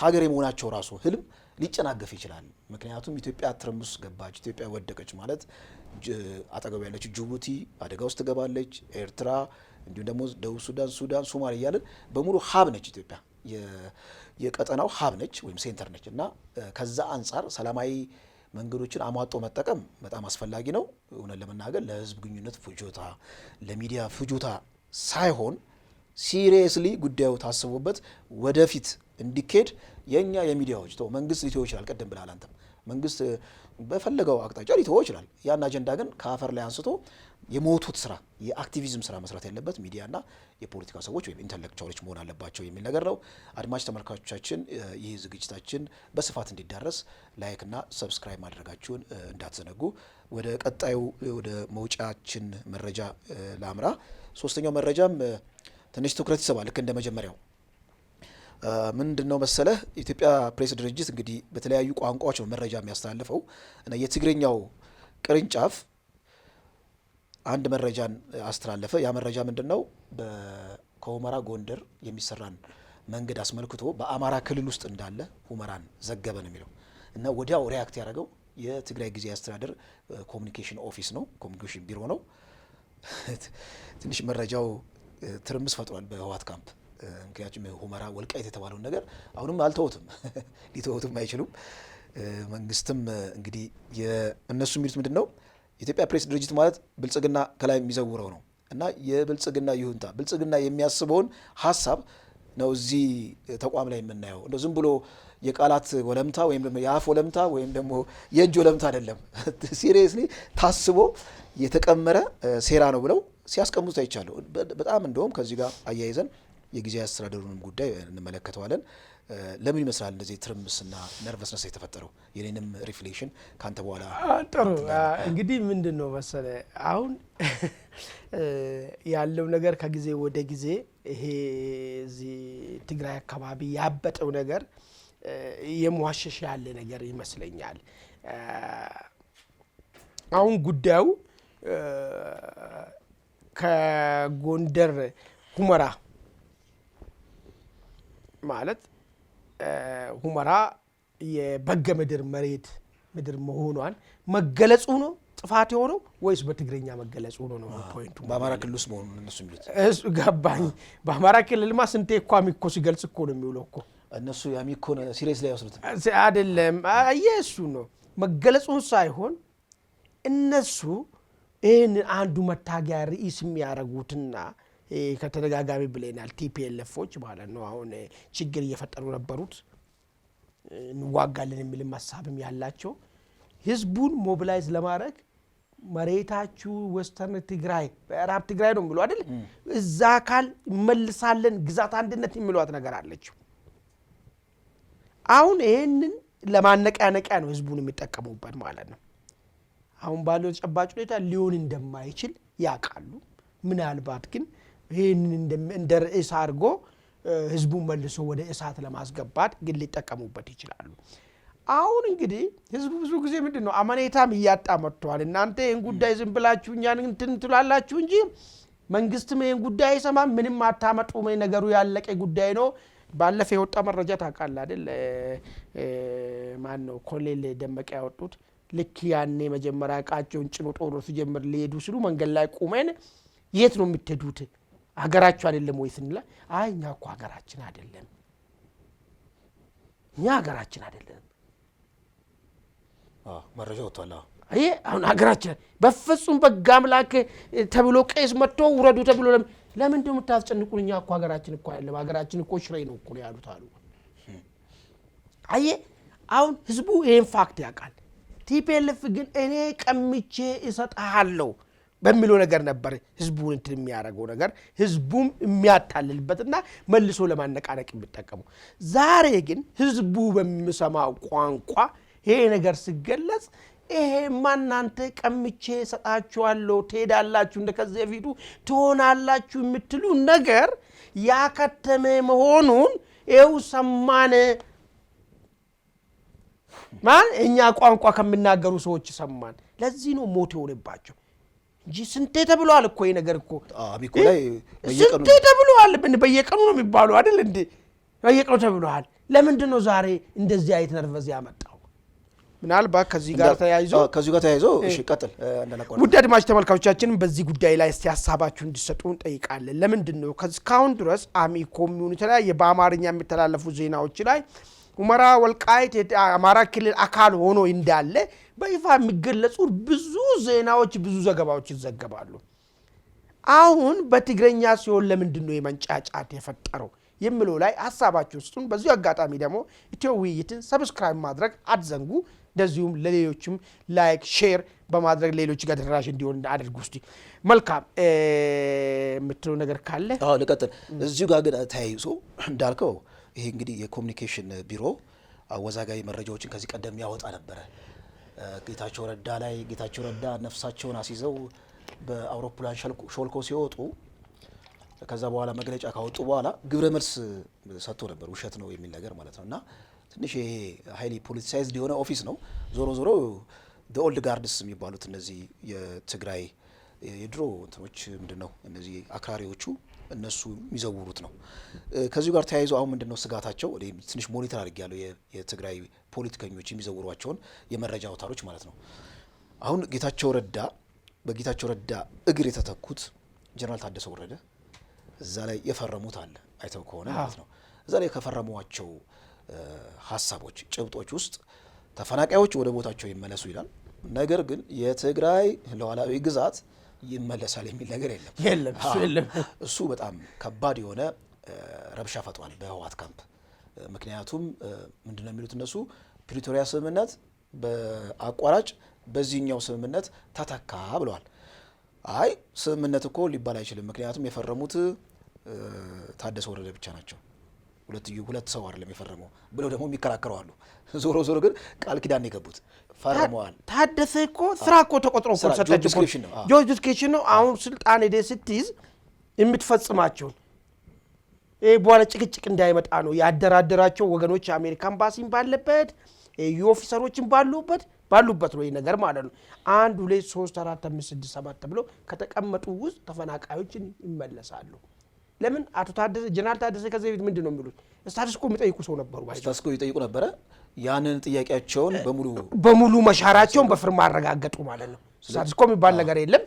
Speaker 2: ሀገር የመሆናቸው ራሱ ህልም ሊጨናገፍ ይችላል። ምክንያቱም ኢትዮጵያ ትርምስ ገባች፣ ኢትዮጵያ ወደቀች ማለት አጠገቡ ያለችው ጅቡቲ አደጋ ውስጥ ትገባለች፣ ኤርትራ፣ እንዲሁም ደግሞ ደቡብ ሱዳን፣ ሶማሌ እያለን በሙሉ ሀብ ነች ኢትዮጵያ፣ የቀጠናው ሀብ ነች ወይም ሴንተር ነች እና ከዛ አንጻር ሰላማዊ መንገዶችን አሟጦ መጠቀም በጣም አስፈላጊ ነው። እውነት ለመናገር ለህዝብ ግንኙነት ፍጆታ፣ ለሚዲያ ፍጆታ ሳይሆን ሲሪየስሊ ጉዳዩ ታስቦበት ወደፊት እንዲኬድ የኛ የሚዲያዎች መንግስት ሊተው ይችላል። ቀደም ብለሃል አንተም መንግስት በፈለገው አቅጣጫ ሊተው ይችላል። ያን አጀንዳ ግን ከአፈር ላይ አንስቶ የሞቱት ስራ የአክቲቪዝም ስራ መስራት ያለበት ሚዲያና የፖለቲካ ሰዎች ወይም ኢንተሌክቹዋሎች መሆን አለባቸው የሚል ነገር ነው። አድማጭ ተመልካቾቻችን ይህ ዝግጅታችን በስፋት እንዲዳረስ ላይክና ሰብስክራይብ ማድረጋችሁን እንዳትዘነጉ። ወደ ቀጣዩ ወደ መውጫችን መረጃ ላምራ። ሶስተኛው መረጃም ትንሽ ትኩረት ይስባል። ልክ እንደ መጀመሪያው ምንድነው መሰለህ የኢትዮጵያ ፕሬስ ድርጅት እንግዲህ በተለያዩ ቋንቋዎች ነው መረጃ የሚያስተላልፈው እና የትግርኛው ቅርንጫፍ አንድ መረጃን አስተላለፈ። ያ መረጃ ምንድነው? ከሁመራ ጎንደር የሚሰራን መንገድ አስመልክቶ በአማራ ክልል ውስጥ እንዳለ ሁመራን ዘገበ ነው የሚለው እና ወዲያው ሪያክት ያደረገው የትግራይ ጊዜያዊ አስተዳደር ኮሚኒኬሽን ኦፊስ ነው፣ ኮሚኒኬሽን ቢሮ ነው። ትንሽ መረጃው ትርምስ ፈጥሯል በህወሓት ካምፕ። ምክንያቱም ሁመራ ወልቃይት የተባለውን ነገር አሁንም አልተውትም፣ ሊተውትም አይችሉም። መንግስትም እንግዲህ እነሱ የሚሉት ምንድን ነው? የኢትዮጵያ ፕሬስ ድርጅት ማለት ብልጽግና ከላይ የሚዘውረው ነው እና የብልጽግና ይሁንታ ብልጽግና የሚያስበውን ሀሳብ ነው እዚህ ተቋም ላይ የምናየው። እንደው ዝም ብሎ የቃላት ወለምታ ወይም ደግሞ የአፍ ወለምታ ወይም ደግሞ የእጅ ወለምታ አይደለም። ሲሪየስሊ ታስቦ የተቀመረ ሴራ ነው ብለው ሲያስቀምጡት አይቻለሁ። በጣም እንደውም ከዚህ ጋር አያይዘን የጊዜያዊ አስተዳደሩንም ጉዳይ እንመለከተዋለን። ለምን ይመስላል እንደዚህ ትርምስና ነርቨስነስ የተፈጠረው? የኔንም ሪፍሌክሽን ካንተ በኋላ
Speaker 1: ጥሩ። እንግዲህ ምንድን ነው መሰለ አሁን ያለው ነገር ከጊዜ ወደ ጊዜ ይሄ እዚህ ትግራይ አካባቢ ያበጠው ነገር የሟሸሽ ያለ ነገር ይመስለኛል። አሁን ጉዳዩ ከጎንደር ሁመራ ማለት ሁመራ የበገ ምድር ምድር መሆኗን መገለጹ ነው ጥፋት የሆነው ወይስ በትግረኛ መገለጹ ነው? ፖይንቱ
Speaker 2: በአማራ ክልል ውስጥ መሆኑን እነሱ የሚሉት
Speaker 1: እሱ ገባኝ። በአማራ ክልልማ ስንቴ እኮ አሚኮ ሲገልጽ እኮ ነው የሚውለው እኮ
Speaker 2: እነሱ ያሚኮን ሲሪየስ ላይ ያወስዱት
Speaker 1: አይደለም። እሱ ነው መገለጹን ሳይሆን እነሱ ይህን አንዱ መታገያ ርዕስ የሚያደርጉትና ከተደጋጋሚ ብለናል ቲፒኤልኤፎች ማለት ነው። አሁን ችግር እየፈጠሩ ነበሩት እንዋጋለን የሚል ሀሳብም ያላቸው ህዝቡን ሞቢላይዝ ለማድረግ መሬታችሁ ወስተርን ትግራይ በአራብ ትግራይ ነው የሚሉ አይደል? እዛ አካል መልሳለን ግዛት አንድነት የሚሏት ነገር አለችው። አሁን ይሄንን ለማነቃነቂያ ነው ህዝቡን የሚጠቀሙበት ማለት ነው። አሁን ባለው ተጨባጭ ሁኔታ ሊሆን እንደማይችል ያውቃሉ። ምናልባት ግን ይሄንን እንደ ርዕስ አድርጎ ህዝቡን መልሶ ወደ እሳት ለማስገባት ግን ሊጠቀሙበት ይችላሉ። አሁን እንግዲህ ህዝቡ ብዙ ጊዜ ምንድነው አመኔታም እያጣ መጥቷል። እናንተ ይሄን ጉዳይ ዝም ብላችሁ እኛን እንትን ትላላችሁ እንጂ መንግስትም ይሄን ጉዳይ አይሰማም፣ ምንም አታመጡም፣ ነገሩ ያለቀ ጉዳይ ነው። ባለፈው የወጣ መረጃ ታውቃለህ አይደል? ማን ነው ኮሎኔል ደመቀ ያወጡት ልክ ያኔ መጀመሪያ ዕቃቸውን ጭኖ ጦር ሲጀምር ሊሄዱ ሲሉ መንገድ ላይ ቆመን የት ነው የምትሄዱት? ሀገራችሁ አይደለም ወይ ስንላ አይ እኛ እኮ ሀገራችን አይደለም፣ እኛ ሀገራችን አይደለም
Speaker 2: መረጃ ወጥቷል።
Speaker 1: አይ አሁን ሀገራችን በፍጹም በጋ አምላክ ተብሎ ቄስ መጥቶ ውረዱ ተብሎ ለምን እንደምታስጨንቁን? እኛ እኮ ሀገራችን እኮ አይደለም፣ ሀገራችን እኮ ሽሬ ነው እኮ ያሉት አሉ። አይ አሁን ህዝቡ ይሄን ፋክት ያውቃል። ቲፒኤልኤፍ ግን እኔ ቀምቼ እሰጥሃለሁ በሚለው ነገር ነበር ህዝቡን እንትን የሚያደርገው ነገር ህዝቡም የሚያታልልበትና መልሶ ለማነቃነቅ የሚጠቀሙ። ዛሬ ግን ህዝቡ በሚሰማው ቋንቋ ይሄ ነገር ሲገለጽ ይሄማ እናንተ ቀምቼ ሰጣችኋለሁ ትሄዳላችሁ እንደከዚህ በፊቱ ትሆናላችሁ የምትሉ ነገር ያከተመ መሆኑን ይኸው ሰማን። ማን እኛ ቋንቋ ከሚናገሩ ሰዎች ሰማን። ለዚህ ነው ሞት የሆነባቸው እንጂ ስንቴ ተብሏል እኮ ይሄ ነገር እኮ
Speaker 2: አሚኮ ላይ
Speaker 1: ስንቴ ተብሏል። በየቀኑ ነው የሚባለው አይደል እንዴ? በየቀኑ ተብሏል። ለምንድን ነው ዛሬ እንደዚህ አይነት ነርቨዝ ያመጣው? ምናልባት ከዚህ ጋር ተያይዞ
Speaker 2: እሺ ቀጥል እንደናቆር
Speaker 1: ውድ አድማጭ ተመልካቾቻችን በዚህ ጉዳይ ላይ እስቲ ሐሳባችሁን እንዲሰጡን ጠይቃለን። ለምንድን ነው ከስካሁን ድረስ አሚኮ ሚዩኒቲ ላይ በአማርኛ የሚተላለፉ ዜናዎች ላይ ሁመራ ወልቃይት የአማራ ክልል አካል ሆኖ እንዳለ በይፋ የሚገለጹ ብዙ ዜናዎች ብዙ ዘገባዎች ይዘገባሉ። አሁን በትግረኛ ሲሆን ለምንድን ነው የመንጫጫት የፈጠረው የሚለው ላይ ሐሳባችሁን ስጡን። በዚሁ አጋጣሚ ደግሞ ኢትዮ ውይይትን ሰብስክራይብ ማድረግ አትዘንጉ። እንደዚሁም ለሌሎችም ላይክ ሼር በማድረግ ሌሎች ጋር ተደራሽ እንዲሆን አድርጉ። እስቲ መልካም የምትለው ነገር ካለ
Speaker 2: ልቀጥል። እዚሁ ጋር ግን ተያይዞ እንዳልከው ይሄ እንግዲህ የኮሚኒኬሽን ቢሮ አወዛጋቢ መረጃዎችን ከዚህ ቀደም ያወጣ ነበረ። ጌታቸው ረዳ ነፍሳቸውን አስይዘው በአውሮፕላን ሾልኮ ሲወጡ ከዛ በኋላ መግለጫ ካወጡ በኋላ ግብረ መልስ ሰጥቶ ነበር። ውሸት ነው የሚል ነገር ማለት ነው። እና ትንሽ ይሄ ሃይሊ ፖለቲሳይዝድ የሆነ ኦፊስ ነው። ዞሮ ኦልድ ጋርድስ የሚባሉት እነዚህ የትግራይ የድሮ እንትኖች ምንድነው እነዚህ አክራሪዎቹ እነሱ የሚዘውሩት ነው። ከዚሁ ጋር ተያይዞ አሁን ምንድነው ስጋታቸው? ትንሽ ሞኒተር አድርጌያለሁ የትግራይ ፖለቲከኞች የሚዘውሯቸውን የመረጃ አውታሮች ማለት ነው። አሁን በጌታቸው ረዳ እግር የተተኩት ጀነራል ታደሰ ወረደ እዛ ላይ የፈረሙት አለ አይተው ከሆነ ማለት ነው። እዛ ላይ ከፈረሟቸው ሀሳቦች ጭብጦች ውስጥ ተፈናቃዮች ወደ ቦታቸው ይመለሱ ይላል። ነገር ግን የትግራይ ሉዓላዊ ግዛት ይመለሳል የሚል ነገር የለም። እሱ በጣም ከባድ የሆነ ረብሻ ፈጥሯል በህወሓት ካምፕ። ምክንያቱም ምንድነው የሚሉት እነሱ ፕሪቶሪያ ስምምነት በአቋራጭ በዚህኛው ስምምነት ተተካ ብለዋል። አይ ስምምነት እኮ ሊባል አይችልም፣ ምክንያቱም የፈረሙት ታደሰ ወረደ ብቻ ናቸው፣ ሁለት ሰው አይደለም የፈረመው ብለው ደግሞ የሚከራከሩ አሉ። ዞሮ ግን ቃል ኪዳን የገቡት ፈርመዋል።
Speaker 1: ታደሰ እኮ ስራ እኮ ተቆጥሮ እኮ ጆብ ዲስክሪፕሽን ነው። አሁን ስልጣን ሄደ ስትይዝ የምትፈጽማቸውን በኋላ ጭቅጭቅ እንዳይመጣ ነው ያደራደራቸው ወገኖች አሜሪካን ኤምባሲም ባለበት ኦፊሰሮችን ባሉበት ነው ይህ ነገር ማለት ነው። 1 2 3 4 5 6 7 ተብሎ ከተቀመጡ ውስጥ ተፈናቃዮችን ይመለሳሉ። ለምን አቶ ታደሰ ጀነራል ታደሰ ከዚህ ቤት ምንድነው የሚሉት? ስታትስኮ የሚጠይቁ ሰው ነበሩ።
Speaker 2: ስታትስኮ ይጠይቁ ነበረ። ያንን ጥያቄያቸውን
Speaker 1: በሙሉ መሻራቸውን በፍርማ አረጋገጡ ማለት ነው። ስታትስኮ የሚባል ነገር የለም።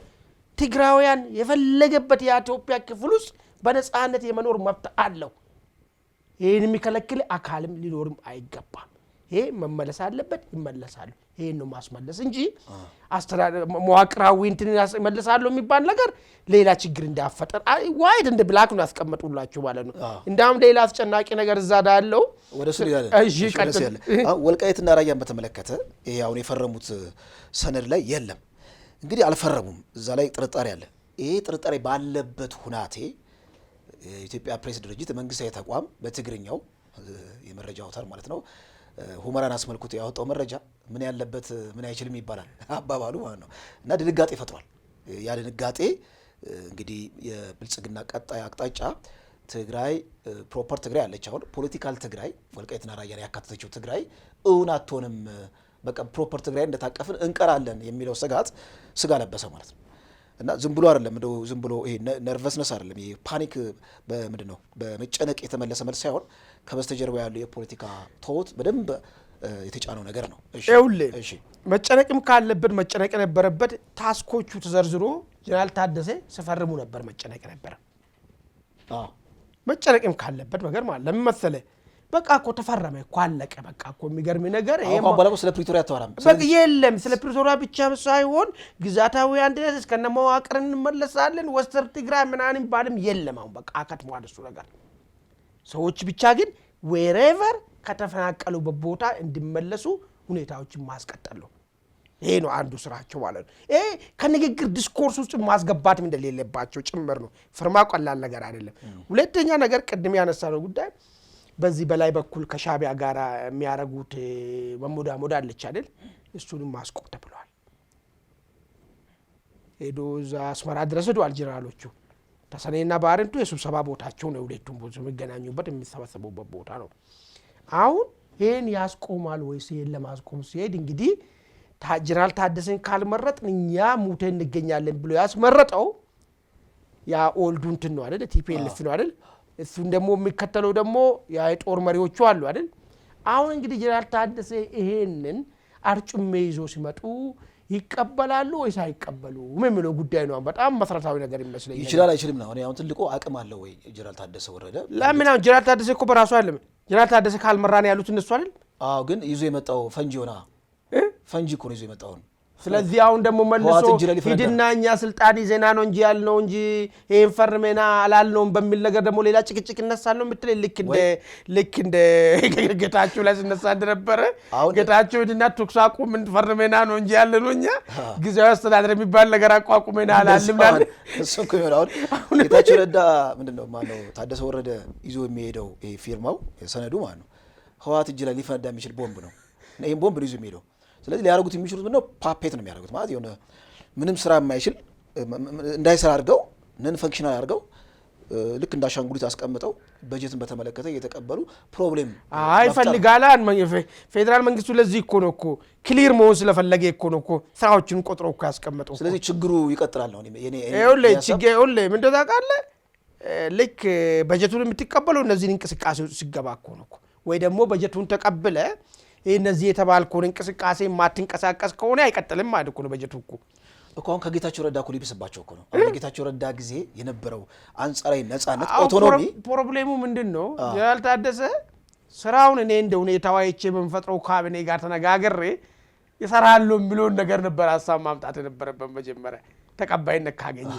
Speaker 1: ትግራውያን የፈለገበት የኢትዮጵያ ክፍል ውስጥ በነፃነት የመኖር መብት አለው። ይህን የሚከለክል አካልም ሊኖርም አይገባም። ይሄ መመለስ አለበት፣ ይመለሳሉ። ይሄን ነው ማስመለስ እንጂ መዋቅራዊ እንትን ይመለሳሉ የሚባል ነገር ሌላ ችግር እንዳፈጠር ዋይድ እንደ ብላክ ነው ያስቀመጡላችሁ ማለት ነው። እንዳውም ሌላ አስጨናቂ ነገር እዛ ዳለው
Speaker 2: ወደ ሱሪ ያለ ወልቃይትና ራያን በተመለከተ ይሄ አሁን የፈረሙት ሰነድ ላይ የለም። እንግዲህ አልፈረሙም። እዛ ላይ ጥርጣሬ አለ። ይሄ ጥርጣሬ ባለበት ሁናቴ የኢትዮጵያ ፕሬስ ድርጅት መንግስታዊ ተቋም በትግርኛው የመረጃ አውታር ማለት ነው ሁመራን አስመልክቶ ያወጣው መረጃ ምን ያለበት ምን አይችልም ይባላል አባባሉ ማለት ነው። እና ድንጋጤ ፈጥሯል። ያ ድንጋጤ እንግዲህ የብልጽግና ቀጣይ አቅጣጫ ትግራይ ፕሮፐር ትግራይ አለች። አሁን ፖለቲካል ትግራይ ወልቃይትና ራያን ያካተተችው ትግራይ እውን አትሆንም፣ በቃ ፕሮፐር ትግራይ እንደታቀፍን እንቀራለን የሚለው ስጋ ለበሰ ማለት ነው። እና ዝም ብሎ አይደለም እንደው ዝም ብሎ ይሄ ነርቨስነስ አይደለም፣ ይሄ ፓኒክ በምንድነው በመጨነቅ የተመለሰ መልስ ሳይሆን ከበስተጀርባ ያለው የፖለቲካ ተውት በደንብ የተጫነው ነገር ነው።
Speaker 1: እሺ መጨነቅም ካለበት መጨነቅ ነበረበት። ታስኮቹ ተዘርዝሮ ጀነራል ታደሰ ሲፈርሙ ነበር መጨነቅ ነበር። መጨነቅም ካለበት ነገር ማለት ለምን መሰለህ በቃ እኮ ተፈረመ እኮ አለቀ። በቃ እኮ የሚገርም ነገር ይሄ
Speaker 2: ማባላው ስለ ፕሪቶሪያ ተወራም
Speaker 1: በቃ የለም። ስለ ፕሪቶሪያ ብቻ ሳይሆን ግዛታዊ አንድነት እስከነ መዋቅር እንመለሳለን ወስተር ትግራይ ምናምን ባልም የለም። አሁን በቃ አከትሟል እሱ ነገር። ሰዎች ብቻ ግን ዌሬቨር ከተፈናቀሉበት ቦታ እንዲመለሱ ሁኔታዎችን ማስቀጠል ነው። ይሄ ነው አንዱ ስራቸው ማለት ነው። ይሄ ከንግግር ዲስኮርስ ውስጥ ማስገባትም እንደሌለባቸው ጭምር ነው። ፍርማ ቀላል ነገር አይደለም። ሁለተኛ ነገር ቅድም ያነሳነው ጉዳይ በዚህ በላይ በኩል ከሻቢያ ጋር የሚያረጉት መሞዳሞዳ አለች አይደል? እሱንም ማስቆም ተብሏል። ሄዶ እዛ አስመራ ድረስ ሄደዋል ጄኔራሎቹ። ተሰኔና ባረንቱ የስብሰባ ቦታቸው ነው። ሁለቱም የሚገናኙበት የሚሰበሰቡበት ቦታ ነው። አሁን ይሄን ያስቆማል ወይስ ይሄን ለማስቆም ሲሄድ እንግዲህ ጄኔራል ታደሰን ካልመረጥን እኛ ሙተን እንገኛለን ብሎ ያስመረጠው ያ ኦልዱ እንትን ነው አይደል? ቲፒኤልኤፍ ነው አይደል? እሱን ደግሞ የሚከተለው ደግሞ የጦር መሪዎቹ አሉ አይደል? አሁን እንግዲህ ጄኔራል ታደሰ ይሄንን አርጩሜ ይዞ ሲመጡ ይቀበላሉ ወይስ አይቀበሉም የሚለው ጉዳይ ነው። በጣም መሰረታዊ ነገር ይመስለኛል።
Speaker 2: ይችላል አይችልም ነው። አሁን ትልቁ አቅም አለው ወይ ጄኔራል ታደሰ ወረደ?
Speaker 1: ለምን አሁን ጄኔራል ታደሰ እኮ በራሱ አይደለም። ጄኔራል ታደሰ ካልመራን ያሉት እነሱ አይደል?
Speaker 2: አዎ፣ ግን ይዞ የመጣው ፈንጂ ሆና ፈንጂ እኮ ነው ይዞ የመጣው።
Speaker 1: ስለዚህ አሁን ደግሞ መልሶ ሂድና እኛ ስልጣን ይዘና ነው እንጂ ያልነው እንጂ ይሄን ፈርሜና አላልነውም በሚል ነገር ደግሞ ሌላ ጭቅጭቅ ይነሳል ነው የምትለኝ? ልክ እንደ ጌታቸው ላይ ሲነሳ እንደነበረ ጌታቸው ሂድና ተኩስ አቁም ፈርሜና ነው እንጂ ያልነው እኛ ጊዜያዊ አስተዳደር የሚባል ነገር አቋቁሜና አላልንም ማለት
Speaker 2: እሱ እኮ ይሆናል። አሁን ጌታቸው ረዳ ምንድነው ማነው ታደሰ ወረደ ይዞ የሚሄደው ይሄ ፊርማው ሰነዱ ማለት ነው ህወሓት እጅ ላይ ሊፈነዳ የሚችል ቦምብ ነው። ይሄን ቦምብ ነው ይዞ የሚሄደው። ስለዚህ ሊያደርጉት የሚችሉት ምንድነው? ፓፔት ነው የሚያደርጉት ማለት የሆነ ምንም ስራ የማይችል እንዳይሰራ አድርገው ነን ፈንክሽናል አድርገው ልክ እንዳሻንጉሊት አስቀምጠው በጀትን በተመለከተ እየተቀበሉ ፕሮብሌም
Speaker 1: ይፈልጋል። ፌዴራል መንግስቱ ለዚህ እኮ ነው እኮ ክሊር መሆን ስለፈለገ እኮ ነው እኮ ስራዎችን ቆጥሮ እኮ ያስቀመጠው።
Speaker 2: ስለዚህ ችግሩ ይቀጥላል ነው
Speaker 1: ይኸውልህ ምን ታውቃለህ? ልክ በጀቱን የምትቀበለው እነዚህን እንቅስቃሴ ሲገባ እኮ ነው እኮ ወይ ደግሞ በጀቱን ተቀብለ እነዚህ የተባልከውን እንቅስቃሴ ማትንቀሳቀስ ከሆነ አይቀጥልም ማለት እኮ ነው በጀቱ እኮ
Speaker 2: አሁን ከጌታቸው ረዳ እኮ ሊብስባቸው እኮ ነው። አሁን የጌታቸው ረዳ ጊዜ የነበረው አንጻራዊ ነጻነት ኦቶኖሚ
Speaker 1: ፕሮብሌሙ ምንድነው? ጄኔራል ታደሰ ስራውን እኔ እንደ ሁኔታው አይቼ በመፈጥረው ካቢኔ ጋር ተነጋግሬ ይሰራሉ የሚለውን ነገር ነበር ሀሳብ ማምጣት የነበረበት መጀመሪያ ተቀባይነት ካገኘ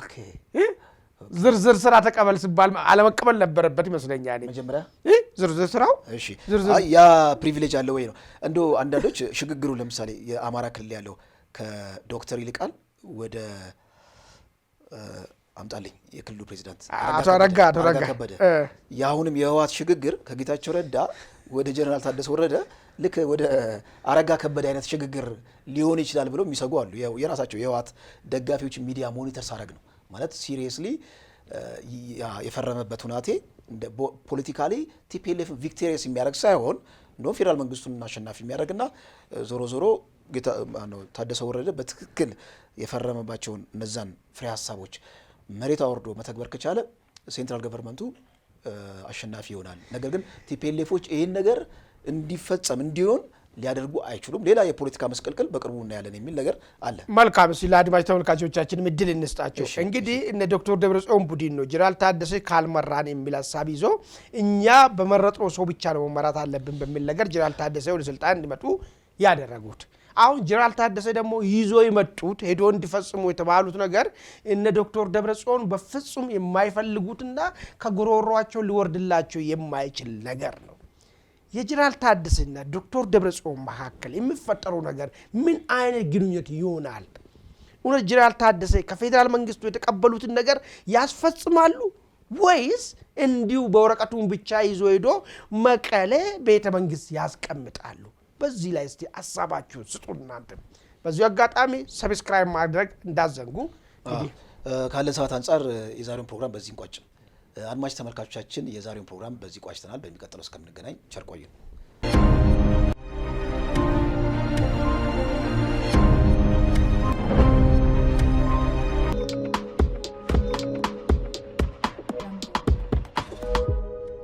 Speaker 1: ዝርዝር ስራ ተቀበል ሲባል አለመቀበል ነበረበት ይመስለኛል
Speaker 2: መጀመሪያ
Speaker 1: ዝርዝር ስራው።
Speaker 2: እሺ ያ ፕሪቪሌጅ አለ ወይ ነው እንደው አንዳንዶች ሽግግሩ ለምሳሌ የአማራ ክልል ያለው ከዶክተር ይልቃል ወደ አምጣልኝ የክልሉ ፕሬዚዳንት
Speaker 1: አቶ አረጋ
Speaker 2: ከበደ ያሁንም የህወሓት ሽግግር ከጌታቸው ረዳ ወደ ጄኔራል ታደሰ ወረደ ልክ ወደ አረጋ ከበደ አይነት ሽግግር ሊሆን ይችላል ብለው የሚሰጉ አሉ። የራሳቸው የህወሓት ደጋፊዎች ሚዲያ ሞኒተር ሳረግ ነው ማለት ሲሪየስሊ የፈረመበት ሁናቴ ፖለቲካሊ ቲፒኤልኤፍ ቪክቶሪየስ የሚያደርግ ሳይሆን እንደውም ፌዴራል መንግስቱን አሸናፊ የሚያደርግና ዞሮ ዞሮ ታደሰ ወረደ በትክክል የፈረመባቸውን እነዛን ፍሬ ሀሳቦች መሬት አወርዶ መተግበር ከቻለ ሴንትራል ገቨርንመንቱ አሸናፊ ይሆናል። ነገር ግን ቲፒኤልኤፎች ይህን ነገር እንዲፈጸም እንዲሆን ሊያደርጉ አይችሉም። ሌላ የፖለቲካ መስቀልቅል በቅርቡ እናያለን የሚል ነገር አለ።
Speaker 1: መልካም ሲል አድማጭ ተመልካቾቻችን እድል እንስጣቸው። እንግዲህ እነ ዶክተር ደብረጽዮን ቡድን ነው ጄኔራል ታደሰ ካልመራን የሚል ሀሳብ ይዞ እኛ በመረጥነው ሰው ብቻ ነው መመራት አለብን በሚል ነገር ጄኔራል ታደሰ ወደ ስልጣን እንዲመጡ ያደረጉት። አሁን ጄኔራል ታደሰ ደግሞ ይዞ የመጡት ሄዶ እንዲፈጽሙ የተባሉት ነገር እነ ዶክተር ደብረጽዮን በፍጹም የማይፈልጉትና ከጉሮሯቸው ሊወርድላቸው የማይችል ነገር ነው። የጄኔራል ታደሰና ዶክተር ደብረጽዮን መካከል የሚፈጠረው ነገር ምን አይነት ግንኙነት ይሆናል? እውነት ጄኔራል ታደሰ ከፌዴራል መንግስቱ የተቀበሉትን ነገር ያስፈጽማሉ ወይስ እንዲሁ በወረቀቱን ብቻ ይዞ ሄዶ መቀሌ ቤተ መንግስት ያስቀምጣሉ? በዚህ ላይ እስቲ ሐሳባችሁን ስጡ። እናንተ በዚህ አጋጣሚ ሰብስክራይብ ማድረግ እንዳዘንጉ።
Speaker 2: ካለን ሰዓት አንጻር የዛሬውን ፕሮግራም በዚህ እንቋጭ። አድማጭ ተመልካቾቻችን የዛሬውን ፕሮግራም በዚህ ቋጭተናል። በሚቀጥለው እስከምንገናኝ ቸር ቆዩን።